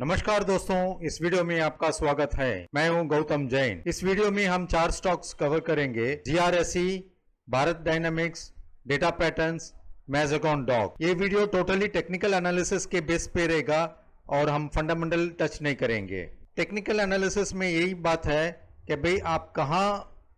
नमस्कार दोस्तों, इस वीडियो में आपका स्वागत है। मैं हूं गौतम जैन। इस वीडियो में हम 4 स्टॉक्स कवर करेंगे। GRSE, Bharat dynamics, data patterns, Mazagon dock. ये वीडियो टोटली टेक्निकल एनालिसिस के बेस पे रहेगा और हम फंडामेंटल टच नहीं करेंगे। टेक्निकल एनालिसिस में यही बात है कि भाई आप कहाँ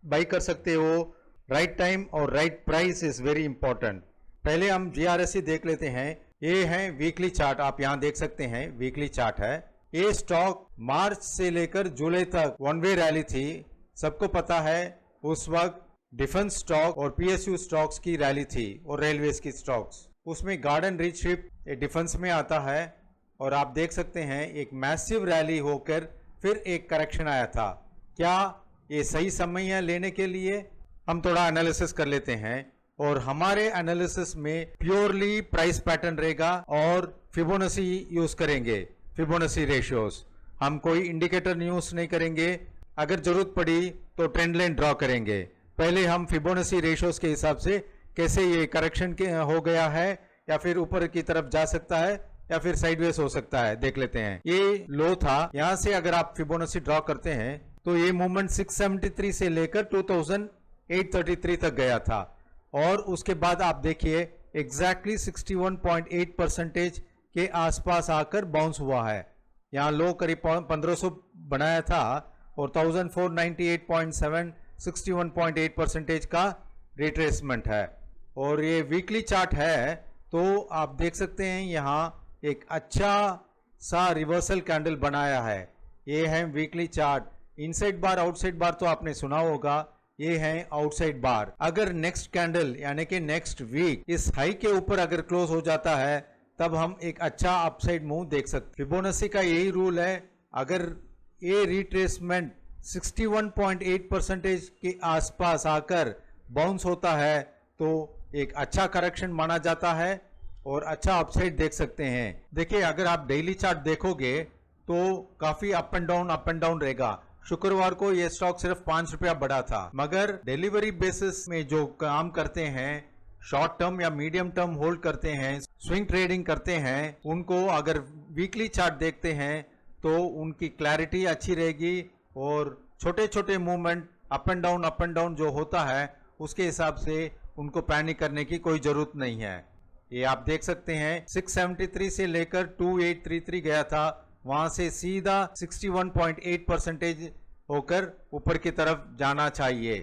बाई कर सकते हो, राइट टाइम और right price is very important. पहले हम GRSE देख लेते हैं। ये है वीकली चार्ट, आप यहाँ देख सकते हैं वीकली चार्ट है। ये स्टॉक मार्च से लेकर जुलाई तक वन वे रैली थी। सबको पता है उस वक्त डिफेंस स्टॉक और PSU स्टॉक्स की रैली थी और रेलवेज की स्टॉक्स। उसमें गार्डन रीच शिप डिफेंस में आता है और आप देख सकते हैं एक मैसिव रैली होकर फिर एक करेक्शन आया था। क्या ये सही समय है लेने के लिए? हम थोड़ा एनालिसिस कर लेते हैं और हमारे एनालिसिस में प्योरली प्राइस पैटर्न रहेगा और फिबोनाची यूज करेंगे, फिबोनाची रेशियोज। हम कोई इंडिकेटर यूज नहीं करेंगे। अगर जरूरत पड़ी तो ट्रेंड लाइन ड्रॉ करेंगे। पहले हम फिबोनाची रेशियोज के हिसाब से कैसे ये करेक्शन हो गया है या फिर ऊपर की तरफ जा सकता है या फिर साइडवेज हो सकता है देख लेते हैं। ये लो था, यहाँ से अगर आप फिबोनाची ड्रॉ करते हैं तो ये मूवमेंट 673 से लेकर 2833 तक गया था और उसके बाद आप देखिए एग्जैक्टली 61.8% के आसपास आकर बाउंस हुआ है। यहाँ लो करीब 1500 बनाया था और 1498.7 61.8% का रिट्रेसमेंट है। और ये वीकली चार्ट है तो आप देख सकते हैं यहाँ एक अच्छा सा रिवर्सल कैंडल बनाया है। ये है वीकली चार्ट। इनसाइड बार आउटसाइड बार तो आपने सुना होगा, ये है आउटसाइड बार। अगर नेक्स्ट कैंडल यानी कि नेक्स्ट वीक इस हाई के ऊपर अगर क्लोज हो जाता है तब हम एक अच्छा अपसाइड मूव देख सकते। फिबोनाची का यही रूल है, अगर ये रिट्रेसमेंट 61.8% के आसपास आकर बाउंस होता है तो एक अच्छा करेक्शन माना जाता है और अच्छा अपसाइड देख सकते हैं। देखिए अगर आप डेली चार्ट देखोगे तो काफी अप एंड डाउन रहेगा। शुक्रवार को ये स्टॉक सिर्फ 5 रुपया बढ़ा था, मगर डिलीवरी बेसिस में जो काम करते हैं, शॉर्ट टर्म या मीडियम टर्म होल्ड करते हैं, स्विंग ट्रेडिंग करते हैं, उनको अगर वीकली चार्ट देखते हैं तो उनकी क्लैरिटी अच्छी रहेगी और छोटे छोटे मूवमेंट अप एंड डाउन जो होता है उसके हिसाब से उनको पैनिक करने की कोई जरूरत नहीं है। ये आप देख सकते हैं 673 से लेकर 2833 गया था, वहां से सीधा 61.8% होकर ऊपर की तरफ जाना चाहिए।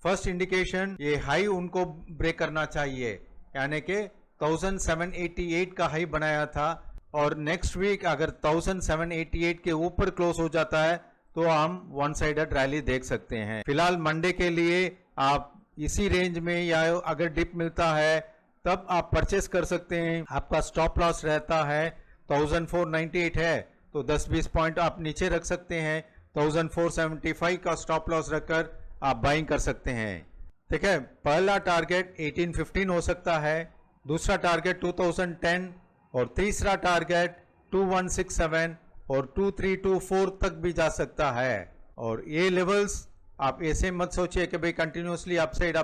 फर्स्ट इंडिकेशन ये हाई उनको ब्रेक करना चाहिए, यानी कि 1788 का हाई बनाया था और नेक्स्ट वीक अगर 1788 के ऊपर क्लोज हो जाता है तो हम वन साइडेड रैली देख सकते हैं। फिलहाल मंडे के लिए आप इसी रेंज में या अगर डिप मिलता है तब आप परचेस कर सकते हैं। आपका स्टॉप लॉस रहता है 1498 है तो 10-20 पॉइंट आप नीचे रख सकते हैं। 1475 का स्टॉप लॉस रखकर आप बाइंग कर सकते हैं। ठीक है, पहला टारगेट 1815 हो सकता है, दूसरा टारगेट 2010 और तीसरा टारगेट 2167 और 2324 तक भी जा सकता है। और ये लेवल्स आप ऐसे मत सोचिए कि भाई कंटिन्यूसली अपसाइड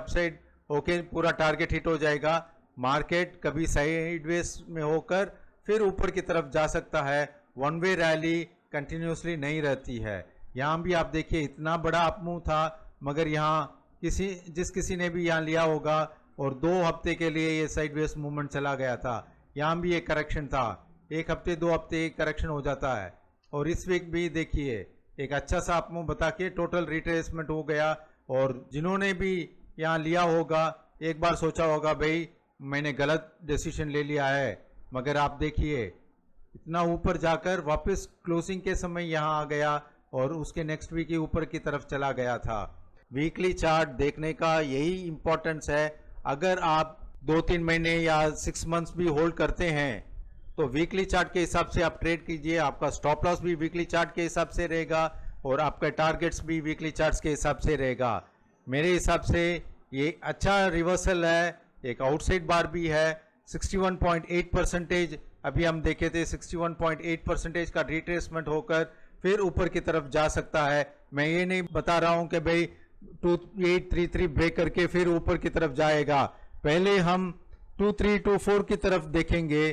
होके पूरा टारगेट हिट हो जाएगा। मार्केट कभी साइडवेज में होकर फिर ऊपर की तरफ जा सकता है। वन वे रैली कंटिन्यूसली नहीं रहती है। यहाँ भी आप देखिए इतना बड़ा अपमूव था, मगर यहाँ जिस किसी ने भी यहाँ लिया होगा और 2 हफ्ते के लिए ये साइडवेज मूवमेंट चला गया था। यहाँ भी एक करेक्शन था, 1 हफ्ते 2 हफ्ते एक करेक्शन हो जाता है। और इस वीक भी देखिए एक अच्छा सा अपमूव बता के टोटल रिट्रेसमेंट हो गया। और जिन्होंने भी यहाँ लिया होगा एक बार सोचा होगा भाई मैंने गलत डिसीजन ले लिया है, मगर आप देखिए इतना ऊपर जाकर वापस क्लोजिंग के समय यहाँ आ गया और उसके नेक्स्ट वीक ही ऊपर की तरफ चला गया था। वीकली चार्ट देखने का यही इंपॉर्टेंस है। अगर आप 2-3 महीने या 6 मंथ्स भी होल्ड करते हैं तो वीकली चार्ट के हिसाब से आप ट्रेड कीजिए। आपका स्टॉप लॉस भी वीकली चार्ट के हिसाब से रहेगा और आपका टारगेट्स भी वीकली चार्ट्स के हिसाब से रहेगा। मेरे हिसाब से ये अच्छा रिवर्सल है। एक आउटसाइड बार भी है 61.8%। अभी हम देखे थे 61.8% का रिट्रेसमेंट होकर फिर ऊपर की तरफ जा सकता है। मैं ये नहीं बता रहा हूं कि भाई 2833 ब्रेक करके फिर ऊपर की तरफ जाएगा। पहले हम 2324 की तरफ देखेंगे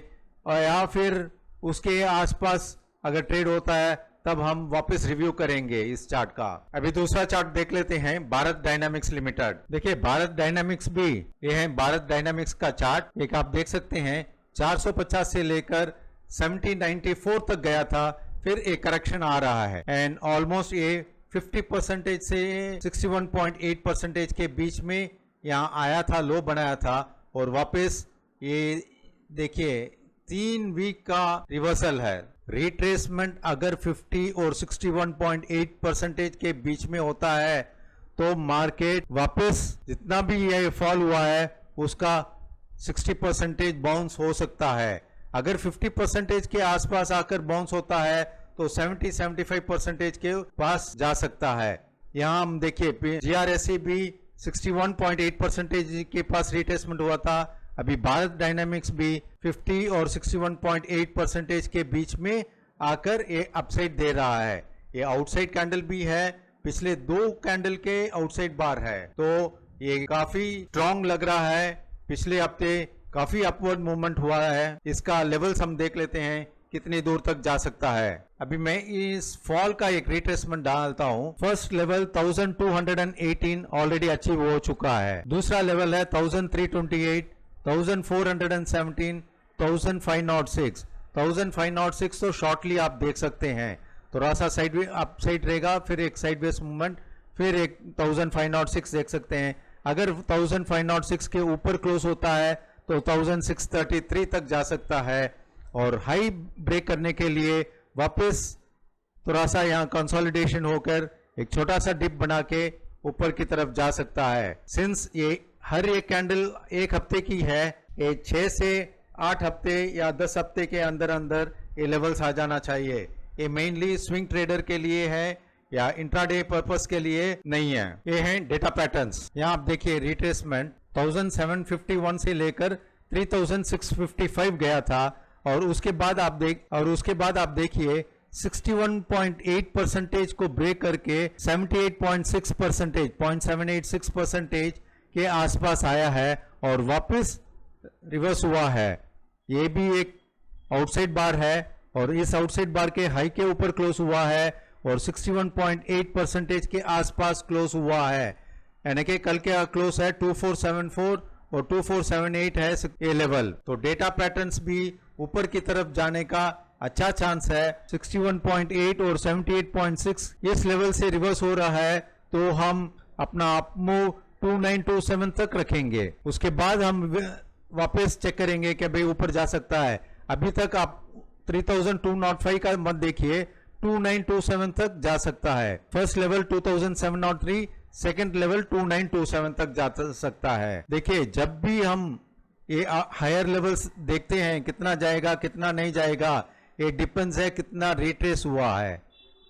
और या फिर उसके आसपास अगर ट्रेड होता है तब हम वापस रिव्यू करेंगे इस चार्ट का। अभी दूसरा चार्ट देख लेते हैं, भारत डायनामिक्स लिमिटेड। देखिए भारत डायनामिक्स भी, ये है भारत डायनामिक्स का चार्ट। एक आप देख सकते हैं 450 से लेकर 1794 तक गया था, फिर एक करेक्शन आ रहा है एंड ऑलमोस्ट ये 50% से 61.8% के बीच में यहाँ आया था, लो बनाया था और वापस ये देखिए 3 वीक का रिवर्सल है। रिट्रेसमेंट अगर 50 और 61.8% के बीच में होता है तो मार्केट वापस जितना भी ये फॉल हुआ है उसका 60% बाउंस हो सकता है। अगर 50% के आसपास आकर बाउंस होता है तो 70-75% के पास जा सकता है। यहाँ हम देखिए जीआरएससी भी 61.8% के पास रिट्रेसमेंट हुआ था, अभी भारत डायनामिक्स भी 50 और 61.8% के बीच में आकर ये अपसाइड दे रहा है। ये आउटसाइड कैंडल भी है, पिछले 2 कैंडल के आउटसाइड बार है, तो ये काफी स्ट्रॉन्ग लग रहा है। पिछले हफ्ते काफी अपवर्ड मूवमेंट हुआ है। इसका लेवल्स हम देख लेते हैं कितनी दूर तक जा सकता है। अभी मैं इस फॉल का एक रिट्रेसमेंट डालता हूं। फर्स्ट लेवल 1218 ऑलरेडी अचीव हो चुका है। दूसरा लेवल है 1328, 1417, 1506। 1506 तो शॉर्टली आप देख सकते हैं, थोड़ा सा साइडवे अप साइड रहेगा, फिर एक साइडवेज मूवमेंट, फिर एक 1506 देख सकते हैं। अगर 1506 के ऊपर क्लोज होता है तो 1633 तक जा सकता है और हाई ब्रेक करने के लिए वापस थोड़ा सा यहाँ कंसोलिडेशन होकर एक छोटा सा डिप बना के ऊपर की तरफ जा सकता है। सिंस ये हर एक कैंडल एक हफ्ते की है, ये 6 से 8 हफ्ते या 10 हफ्ते के अंदर अंदर ये लेवल्स आ जाना चाहिए। ये मेनली स्विंग ट्रेडर के लिए है या इंट्राडे पर्पस के लिए नहीं है। ये हैं डेटा पैटर्न्स। यहाँ आप देखिए रिट्रेसमेंट 1751 से लेकर 3655 गया था और उसके बाद आप देखिए 61.8% को ब्रेक करके 78.6% 0.786% के आसपास आया है और वापस रिवर्स हुआ है। ये भी एक आउटसाइड बार है और इस आउटसाइड बार के हाई के ऊपर क्लोज हुआ है और 61.8% के आसपास क्लोज हुआ है, यानी कि कल के क्लोज है 2474 और 2478 है ये लेवल। तो डेटा पैटर्न्स भी ऊपर की तरफ जाने का अच्छा चांस है। 61.8 और 78.6 इस लेवल से रिवर्स हो रहा है तो हम अपना अपमूव 2927 तक रखेंगे, उसके बाद हम वापस चेक करेंगे कि भाई ऊपर जा सकता है। अभी तक आप 3205 का मत देखिए, 2927 तक जा सकता है। फर्स्ट लेवल 2703, सेकंड लेवल 2927 तक जा सकता है। देखिए जब भी हम ये हायर लेवल्स देखते हैं कितना जाएगा कितना नहीं जाएगा, ये डिपेंड्स है कितना रिट्रेस हुआ है।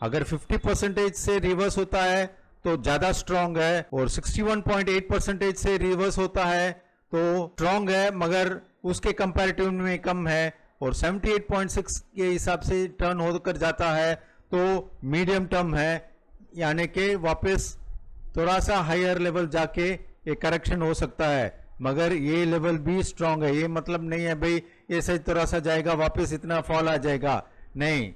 अगर 50% से रिवर्स होता है तो ज्यादा स्ट्रांग है और 61.8% से रिवर्स होता है तो स्ट्रांग है, मगर उसके कंपैरेटिव में कम है और 78.6 के हिसाब से टर्न होकर जाता है तो मीडियम टर्म है, यानी कि वापस थोड़ा सा हायर लेवल जाके ये करेक्शन हो सकता है। मगर ये लेवल भी स्ट्रांग है, ये मतलब नहीं है भाई ये सही थोड़ा सा जाएगा वापस इतना फॉल आ जाएगा, नहीं।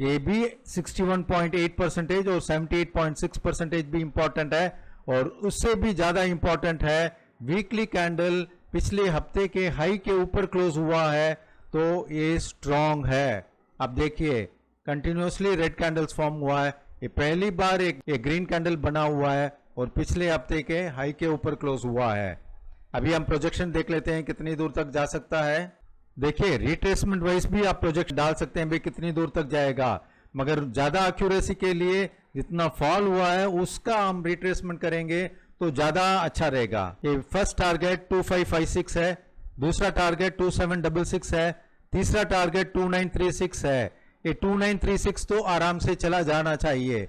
ये भी 61.8% और 78.6% भी इंपॉर्टेंट है और उससे भी ज्यादा इंपॉर्टेंट है वीकली कैंडल पिछले हफ्ते के हाई के ऊपर क्लोज हुआ है तो ये स्ट्रांग है। अब देखिए कंटिन्यूसली रेड कैंडल्स फॉर्म हुआ है, ये पहली बार एक ग्रीन कैंडल बना हुआ है और पिछले हफ्ते के हाई के ऊपर क्लोज हुआ है। अभी हम प्रोजेक्शन देख लेते हैं कितनी दूर तक जा सकता है। देखिए रिट्रेसमेंट वाइज भी आप प्रोजेक्ट डाल सकते हैं भाई कितनी दूर तक जाएगा, मगर ज्यादा एक्यूरेसी के लिए जितना फॉल हुआ है उसका हम रिट्रेसमेंट करेंगे तो ज्यादा अच्छा रहेगा। ये फर्स्ट टारगेट 2556 है, दूसरा टारगेट 2766 है, तीसरा टारगेट 2936 है। ये 2936 तो आराम से चला जाना चाहिए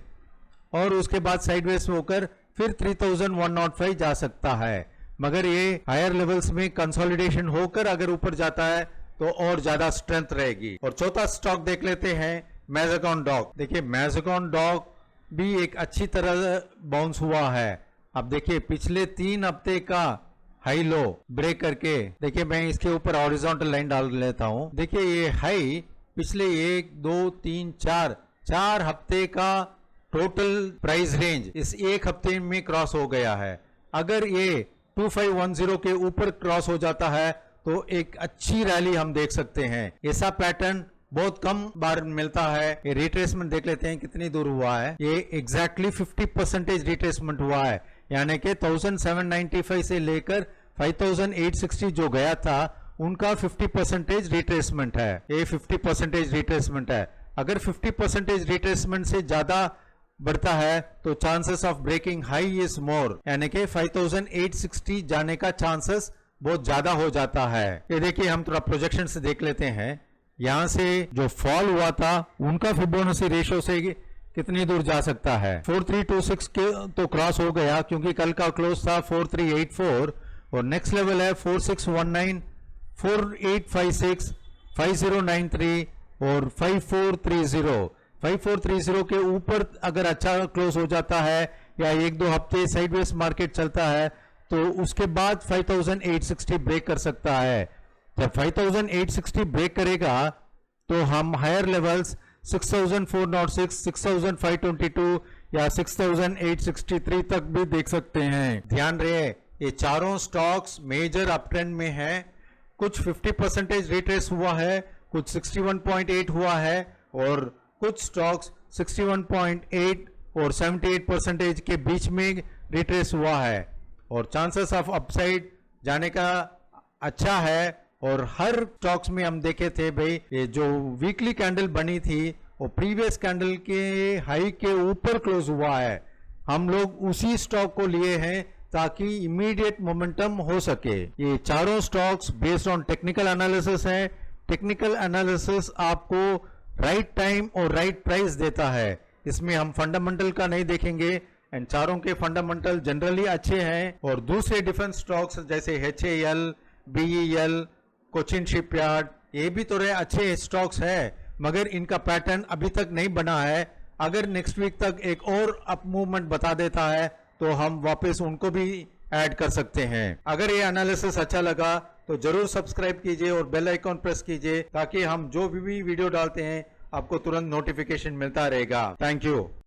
और उसके बाद साइडवेज होकर फिर 3105 जा सकता है, मगर ये हायर लेवल्स में कंसोलिडेशन होकर अगर ऊपर जाता है तो और ज्यादा स्ट्रेंथ रहेगी। और चौथा स्टॉक देख लेते हैं मैज़ेगॉन डॉग। देखिए मैज़ेगॉन डॉग भी एक अच्छी तरह बाउंस हुआ है। अब देखिए पिछले 3 हफ्ते का हाई लो ब्रेक करके, देखिए मैं इसके ऊपर हॉरिजॉन्टल लाइन डाल लेता हूं। देखिए ये हाई पिछले 1 2 3 4 हफ्ते का टोटल प्राइस रेंज इस एक हफ्ते में क्रॉस हो गया है। अगर ये 2510 के ऊपर क्रॉस हो जाता है तो एक अच्छी रैली हम देख सकते हैं। ऐसा पैटर्न बहुत कम बार मिलता है। ये रिट्रेसमेंट देख लेते हैं कितनी दूर हुआ है। ये एग्जैक्टली 50% रिट्रेसमेंट हुआ है, यानी कि 1795 से लेकर 5860 जो गया था उनका 50% रिट्रेसमेंट है। ये 50% रिट्रेसमेंट है। अगर 50% रिट्रेसमेंट से ज्यादा बढ़ता है तो chances of breaking high is more, यानी कि 5860 जाने का चांसेस बहुत ज्यादा हो जाता है। ये देखिए हम थोड़ा प्रोजेक्शन से देख लेते हैं। यहाँ से जो फॉल हुआ था उनका फिबोनाची रेशो से कितनी दूर जा सकता है। 4326 के तो क्रॉस हो गया क्योंकि कल का क्लोज था 4384 और नेक्स्ट लेवल है 4619, 4856, 5093 और 5430। 5430 के ऊपर अगर अच्छा क्लोज हो जाता है या 1-2 हफ्ते साइडवेज मार्केट चलता है तो उसके बाद 5860 ब्रेक कर सकता है। जब 5860 ब्रेक करेगा तो हम हायर लेवल्स 6406, 6522 या 6863 तक भी देख सकते हैं। ध्यान रहे ये चारों स्टॉक्स मेजर अपट्रेंड में हैं। कुछ 50% रिट्रेस हुआ है, कुछ 61.8 हुआ है और कुछ स्टॉक्स 61.8 और 78% के बीच में रिट्रेस हुआ है और चांसेस ऑफ अपसाइड जाने का अच्छा है। और हर स्टॉक्स में हम देखे थे भाई ये जो वीकली कैंडल बनी थी वो प्रीवियस कैंडल के हाई के ऊपर क्लोज हुआ है। हम लोग उसी स्टॉक को लिए हैं ताकि इमीडिएट मोमेंटम हो सके। ये चारों stocks based on technical analysis है। टेक्निकल एनालिसिस आपको राइट टाइम और राइट प्राइस देता है। इसमें हम फंडामेंटल का नहीं देखेंगे एंड चारों के फंडामेंटल जनरली अच्छे हैं। और दूसरे डिफेंस स्टॉक्स जैसे HAL, BEL, कोचिन शिपयार्ड ये भी तो अच्छे स्टॉक्स है मगर इनका पैटर्न अभी तक नहीं बना है। अगर नेक्स्ट वीक तक एक और अप मूवमेंट बता देता है तो हम वापस उनको भी ऐड कर सकते हैं। अगर ये एनालिसिस अच्छा लगा तो जरूर सब्सक्राइब कीजिए और बेल आइकॉन प्रेस कीजिए ताकि हम जो भी वीडियो डालते हैं आपको तुरंत नोटिफिकेशन मिलता रहेगा। Thank you.